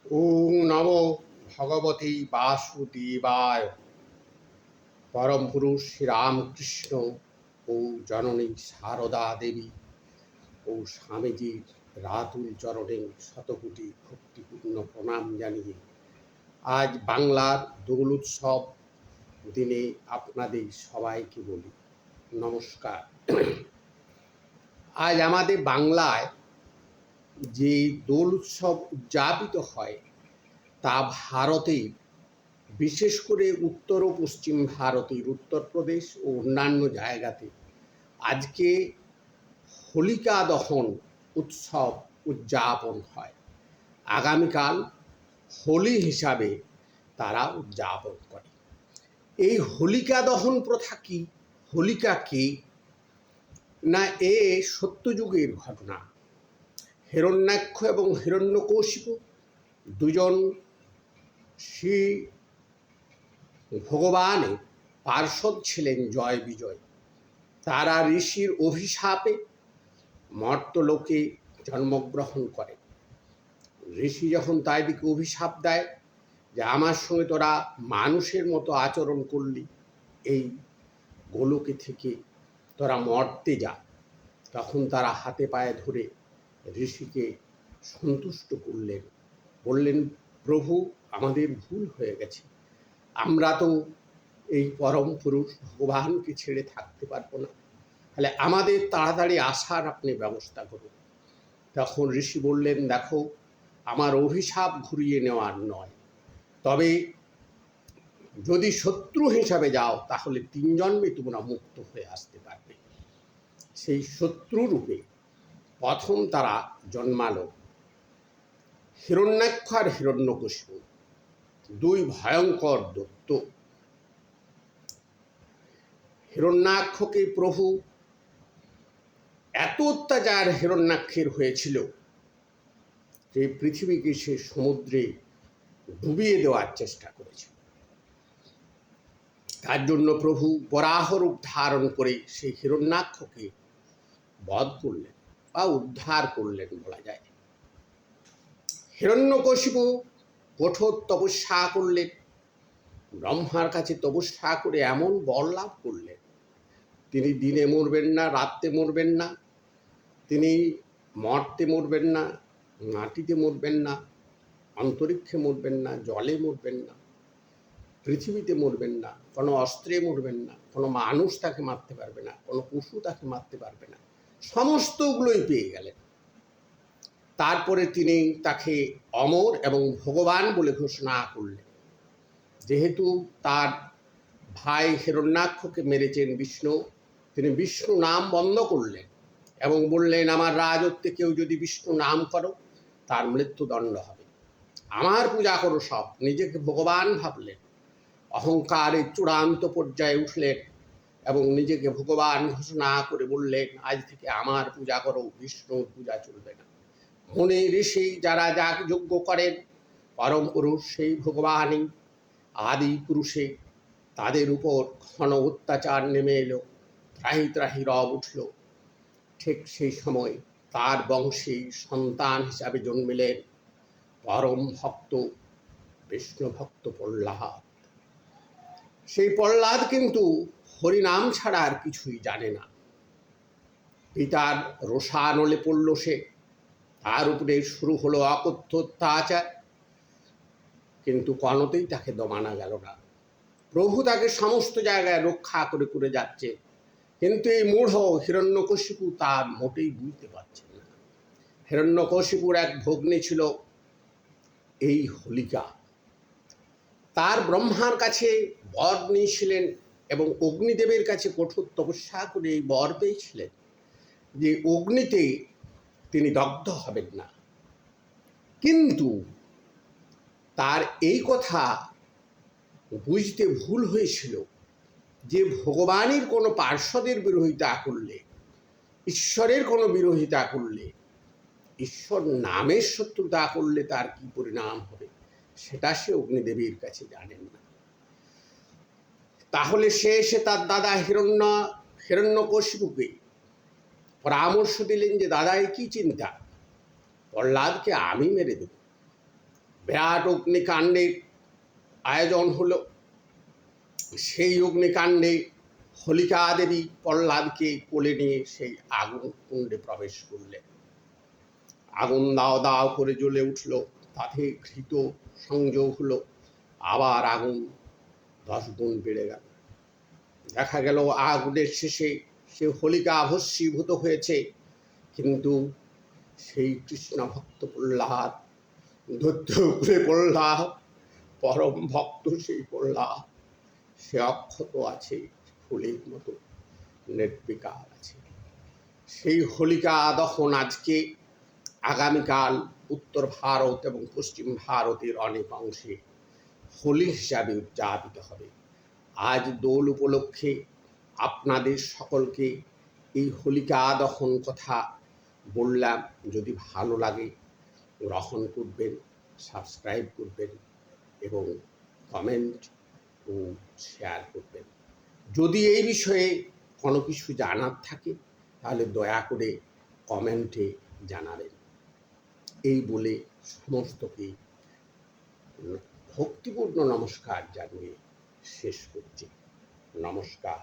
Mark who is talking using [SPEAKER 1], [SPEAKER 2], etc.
[SPEAKER 1] ওং নমো ভগবতে বাসুদেবায়। পরম পুরুষ শ্রীরামকৃষ্ণ ও জননী সারদা দেবী ও স্বামীজির রাতুল চরণে শতকোটি ভক্তিপূর্ণ প্রণাম জানিয়ে আজ বাংলার দোল উৎসব দিনে আপনাদের সবাইকে বলি নমস্কার। আজ আমাদের বাংলায় যে দোল উৎসব উদযাপিত হয় তা ভারতের, বিশেষ করে উত্তর ও পশ্চিম ভারতের উত্তরপ্রদেশ ও অন্যান্য জায়গাতে আজকে হোলিকা দহন উৎসব উদযাপন হয়। আগামীকাল হোলি হিসাবে তারা উদযাপন করে। এই হোলিকা দহন প্রথা কি? হোলিকা কে? না, এ সত্যযুগের ঘটনা। হিরণ্যাক্ষ এবং হিরণ্যকশিপু দুজন শ্রী ভগবানের পার্ষদ ছিলেন জয় বিজয়। তারা ঋষির অভিশাপে মর্তলোকে জন্মগ্রহণ করে। ঋষি যখন তাদেরকে অভিশাপ দেয় যে আমার সঙ্গে তোরা মানুষের মতো আচরণ করলি, এই গোলকে থেকে তোরা মর্তে যা, তখন তারা হাতে পায়ে ধরে ঋষিকে সন্তুষ্ট করলেন, বললেন প্রভু আমাদের ভুল হয়ে গেছে, আমরা তো এই পরম পুরুষ ভগবানকে ছেড়ে থাকতে পারবো না, তাহলে আমাদের তাড়াতাড়ি আসার আপনি ব্যবস্থা করুন। তখন ঋষি বললেন দেখো, আমার অভিশাপ ঘুরিয়ে নেওয়ার নয়, তবে যদি শত্রু হিসাবে যাও তাহলে 3 জন্মে তোমরা মুক্ত হয়ে আসতে পারবে। সেই শত্রু রূপে প্রথম তারা জন্মালো হিরণ্যাক্ষ আর হিরণ্যকশিপু, 2 ভয়ঙ্কর দৈত্য। হিরণ্যাক্ষকে প্রভু এত অত্যাচার হিরণ্যাক্ষের হয়েছিল যে পৃথিবীকে সে সমুদ্রে ডুবিয়ে দেওয়ার চেষ্টা করেছে। তার জন্য প্রভু বরাহ রূপ ধারণ করে সেই হিরণ্যাক্ষকে বধ করলেন বা উদ্ধার করলেন বলা যায়। হিরণ্যকশিপু কঠোর তপস্যা করলেন, ব্রহ্মার কাছে তপস্যা করে এমন বর লাভ করলেন, তিনি দিনে মরবেন না, রাত্রে মরবেন না, তিনি মর্তে মরবেন না, মাটিতে মরবেন না, অন্তরিক্ষে মরবেন না, জলে মরবেন না, পৃথিবীতে মরবেন না, কোনো অস্ত্রে মরবেন না, কোনো মানুষ তাকে মারতে পারবে না, কোনো পশু তাকে মারতে পারবে না, সমস্তগুলোই পেয়ে গেলেন। তারপরে তিনি তাকে অমর এবং ভগবান বলে ঘোষণা করলেন। যেহেতু তার ভাই হিরণ্যাক্ষকে মেরেছেন বিষ্ণু, তিনি বিষ্ণু নাম বন্ধ করলেন এবং বললেন আমার রাজত্বে কেউ যদি বিষ্ণু নাম করো তার মৃত্যুদণ্ড হবে, আমার পূজা করো সব। নিজেকে ভগবান ভাবলেন, অহংকারের চূড়ান্ত পর্যায়ে উঠলেন এবং নিজেকে ভগবান ঘোষণা করে বললেন আজ থেকে আমার পূজা করো, বিষ্ণুর পূজা চলবে না। মুনি ঋষি যারা যাগ যজ্ঞ করেন, পরম পুরুষ সেই ভগবানই আদি পুরুষে, তাদের উপর ঘন অত্যাচার নেমে এলো, ত্রাহি ত্রাহি রব উঠল। ঠিক সেই সময় তার বংশী সন্তান হিসাবে জন্মিলেন পরম ভক্ত বিষ্ণু ভক্ত প্রহ্লাদ। সেই প্রহ্লাদ কিন্তু হরিনাম ছাড়া আর কিছুই জানে না। পিতার রোষানলে পড়ল সে, তার উপরে শুরু হলো অকথ্য অত্যাচার, কিন্তু কোনোতেই তাকে দমানো গেল না। প্রভু তাকে সমস্ত জায়গায় রক্ষা করে করে যাচ্ছে, কিন্তু এই মূঢ় হিরণ্যকশিপু তার মোটেই বুঝতে পারছেন না। হিরণ্যকশিপুর এক ভগ্নী ছিল এই হোলিকা। তার ব্রহ্মার কাছে বর নিয়েছিলেন এবং অগ্নিদেবের কাছে কঠোর তপস্যা করে এই বর পেয়েছিলেন যে অগ্নিতে তিনি দগ্ধ হবেন না। কিন্তু তার এই কথা বুঝতে ভুল হয়েছিল যে ভগবানের কোনো পার্শ্বদের বিরোধিতা করলে, ঈশ্বরের কোনো বিরোধিতা করলে, ঈশ্বর নামের শত্রুতা করলে তার কি পরিণাম হবে সেটা সে অগ্নিদেবীর কাছে জানেন না। তাহলে সে এসে তার দাদা হিরণ্যকশিপুকে পরামর্শ দিলেন যে দাদা কি চিন্তা, প্রহ্লাদকে আমি মেরে দেব। বিরাট অগ্নিকাণ্ডের আয়োজন হলো। সেই অগ্নিকাণ্ডে হোলিকা দেবী প্রহ্লাদকে কোলে নিয়ে সেই আগুন কুণ্ডে প্রবেশ করলেন। আগুন দাও দাও করে জ্বলে উঠল, তাতে ঘৃত সংযোগ হলো, আবার আগুন 10 গুণ বেড়ে গেল। দেখা গেল আগুনের শেষে সে হোলিকা ভস্মীভূত হয়েছে, কিন্তু সেই কৃষ্ণ ভক্ত প্রহ্লাদ, ধৈর্য করে প্রহ্লাদ, পরম ভক্ত সেই প্রহ্লাদ, সে অক্ষত আছে, ফুলের মতো নির্বিকার আছে। সেই হোলিকা দহন আজকে আগামীকাল উত্তর ভারত এবং পশ্চিম ভারতের অনেক অংশে হোলি হিসাবে উদযাপিত হবে। আজ দোল উপলক্ষে আপনাদের সকলকে এই হোলিকা দহন কথা বললাম। যদি ভালো লাগে গ্রহণ করবেন, সাবস্ক্রাইব করবেন এবং কমেন্ট ও শেয়ার করবেন। যদি এই বিষয়ে কোনো কিছু জানার থাকে তাহলে দয়া করে কমেন্টে জানাবেন। এই বলে সমস্তকে ভক্তিপূর্ণ নমস্কার জানিয়ে শেষ করছি। নমস্কার।